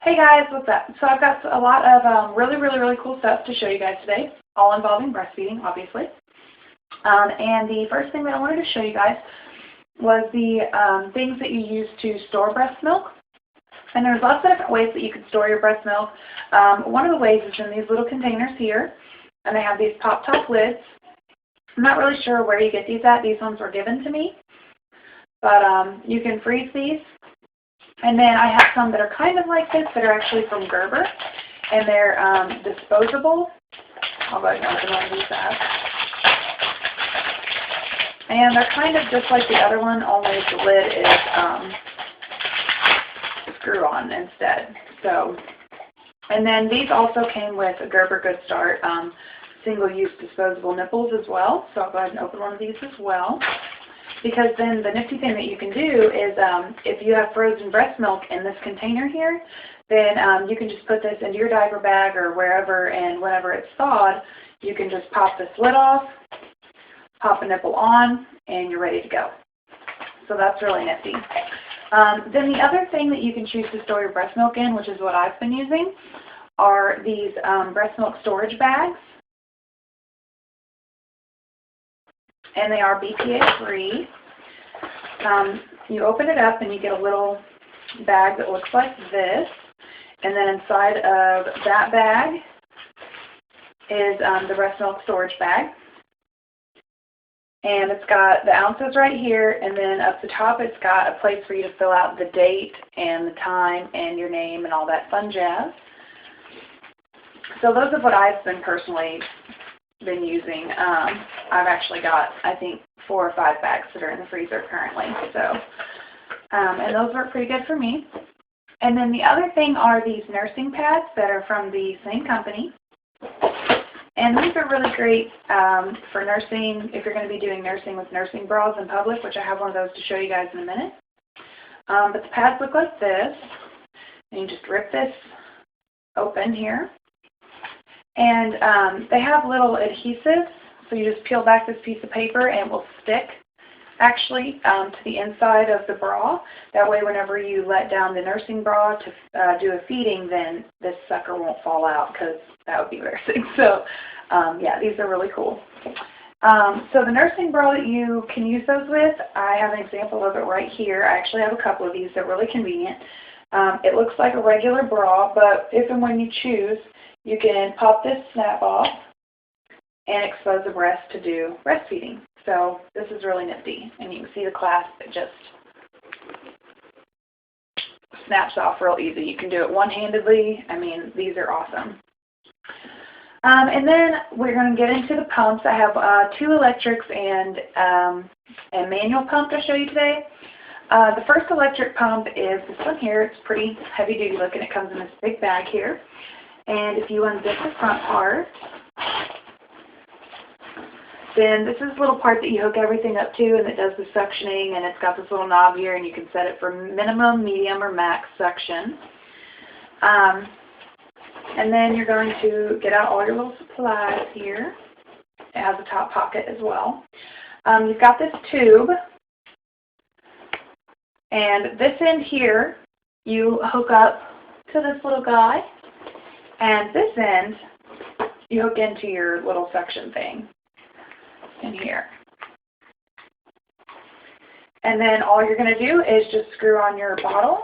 Hey guys, what's up? So I've got a lot of really cool stuff to show you guys today, all involving breastfeeding, obviously. And the first thing that I wanted to show you guys was the things that you use to store breast milk. And there's lots of different ways that you can store your breast milk. One of the ways is in these little containers here, and they have these pop-top lids. I'm not really sure where you get these at. These ones were given to me. But you can freeze these. And then I have some that are kind of like this that are actually from Gerber, and they're disposable. I'll go ahead and open one of these up. And they're kind of just like the other one, only the lid is screw-on instead. So, and then these also came with a Gerber Good Start single-use disposable nipples as well. So I'll go ahead and open one of these as well. Because then the nifty thing that you can do is if you have frozen breast milk in this container here, then you can just put this into your diaper bag or wherever, and whenever it's thawed, you can just pop this lid off, pop a nipple on, and you're ready to go. So that's really nifty. Then the other thing that you can choose to store your breast milk in, which is what I've been using, are these breast milk storage bags. And they are BPA free. You open it up and you get a little bag that looks like this. And then inside of that bag is the breast milk storage bag. And it's got the ounces right here, and then up the top it's got a place for you to fill out the date and the time and your name and all that fun jazz. So those are what I've been personally been using. I've actually got, I think, 4 or 5 bags that are in the freezer currently. So, and those work pretty good for me. And then the other thing are these nursing pads that are from the same company. And these are really great for nursing, if you're going to be doing nursing with nursing bras in public, which I have one of those to show you guys in a minute. But the pads look like this. And you just rip this open here. And they have little adhesives, so you just peel back this piece of paper and it will stick actually to the inside of the bra. That way whenever you let down the nursing bra to do a feeding, then this sucker won't fall out, because that would be embarrassing. So yeah, these are really cool. So the nursing bra that you can use those with, I have an example of it right here. I actually have a couple of these. They're really convenient. It looks like a regular bra, but if and when you choose, you can pop this snap off and expose the breast to do breastfeeding. So this is really nifty. And you can see the clasp, it just snaps off real easy. You can do it one-handedly. I mean, these are awesome. And then we're going to get into the pumps. I have 2 electrics and a manual pump to show you today. The first electric pump is this one here. It's pretty heavy-duty looking. It comes in this big bag here. And if you unzip the front part, then this is a little part that you hook everything up to, and it does the suctioning, and it's got this little knob here, and you can set it for minimum, medium, or max suction. And then you're going to get out all your little supplies here. It has a top pocket as well. You've got this tube, and this end here you hook up to this little guy. And this end, you hook into your little suction thing in here. And then all you're going to do is just screw on your bottle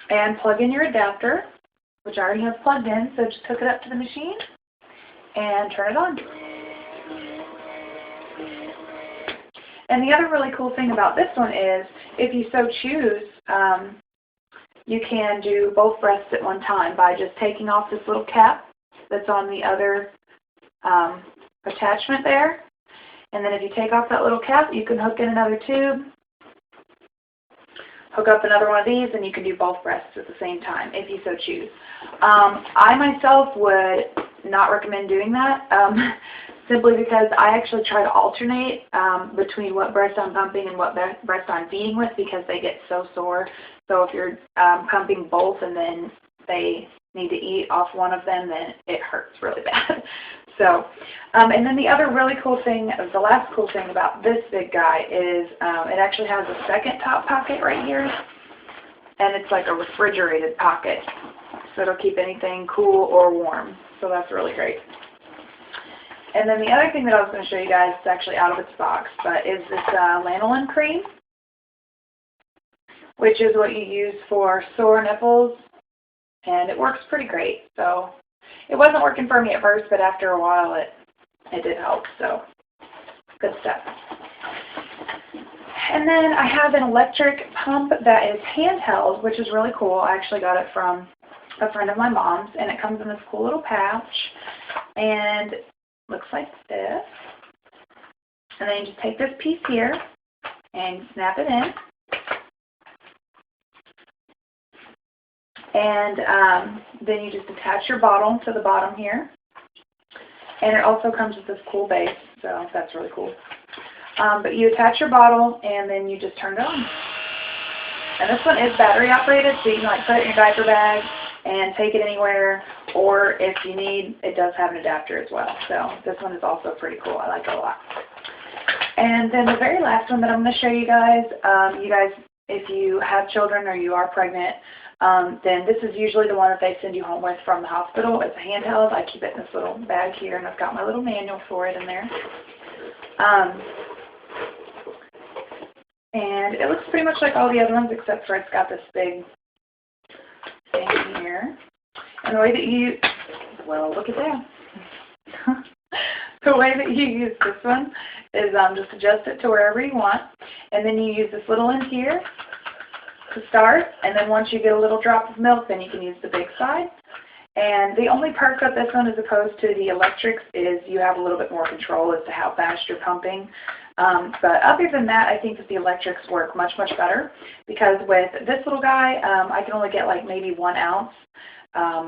and plug in your adapter, which I already have plugged in, so just hook it up to the machine and turn it on. And the other really cool thing about this one is, if you so choose, you can do both breasts at one time by just taking off this little cap that's on the other attachment there. And then if you take off that little cap, you can hook in another tube, hook up another one of these, and you can do both breasts at the same time if you so choose. I myself would not recommend doing that, simply because I actually try to alternate between what breast I'm pumping and what breast I'm feeding with, because they get so sore. So if you're pumping both and then they need to eat off one of them, then it hurts really bad. So, and then the other really cool thing, the last cool thing about this big guy is it actually has a second top pocket right here. and it's like a refrigerated pocket, so it'll keep anything cool or warm. So that's really great. And then the other thing that I was going to show you guys is actually out of its box, but is this lanolin cream, which is what you use for sore nipples, and it works pretty great. So it wasn't working for me at first, but after a while it did help, so good stuff. And then I have an electric pump that is handheld, which is really cool. I actually got it from a friend of my mom's, and it comes in this cool little pouch, and looks like this. And then you just take this piece here and snap it in. And then you just attach your bottle to the bottom here. And it also comes with this cool base, so that's really cool. But you attach your bottle, and then you just turn it on. And this one is battery operated, so you can like put it in your diaper bag and take it anywhere, or if you need, it does have an adapter as well. So this one is also pretty cool. I like it a lot. And then the very last one that I'm going to show you guys, if you have children or you are pregnant, then this is usually the one that they send you home with from the hospital. It's a handheld. I keep it in this little bag here, and I've got my little manual for it in there. And it looks pretty much like all the other ones, except for it's got this big thing here. And the way that you, well, look at that. The way that you use this one is just adjust it to wherever you want. And then you use this little end here to start. And then once you get a little drop of milk, then you can use the big side. And the only perk of this one as opposed to the electrics is you have a little bit more control as to how fast you're pumping. But other than that, I think that the electrics work much, much better, because with this little guy, I can only get like maybe 1 ounce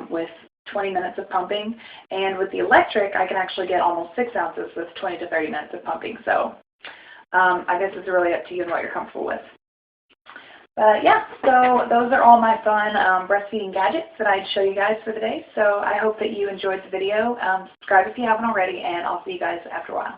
with 20 minutes of pumping. And with the electric, I can actually get almost 6 ounces with 20 to 30 minutes of pumping. So I guess it's really up to you and what you're comfortable with. But yeah, so those are all my fun breastfeeding gadgets that I'd show you guys for the day. So I hope that you enjoyed the video. Subscribe if you haven't already, and I'll see you guys after a while.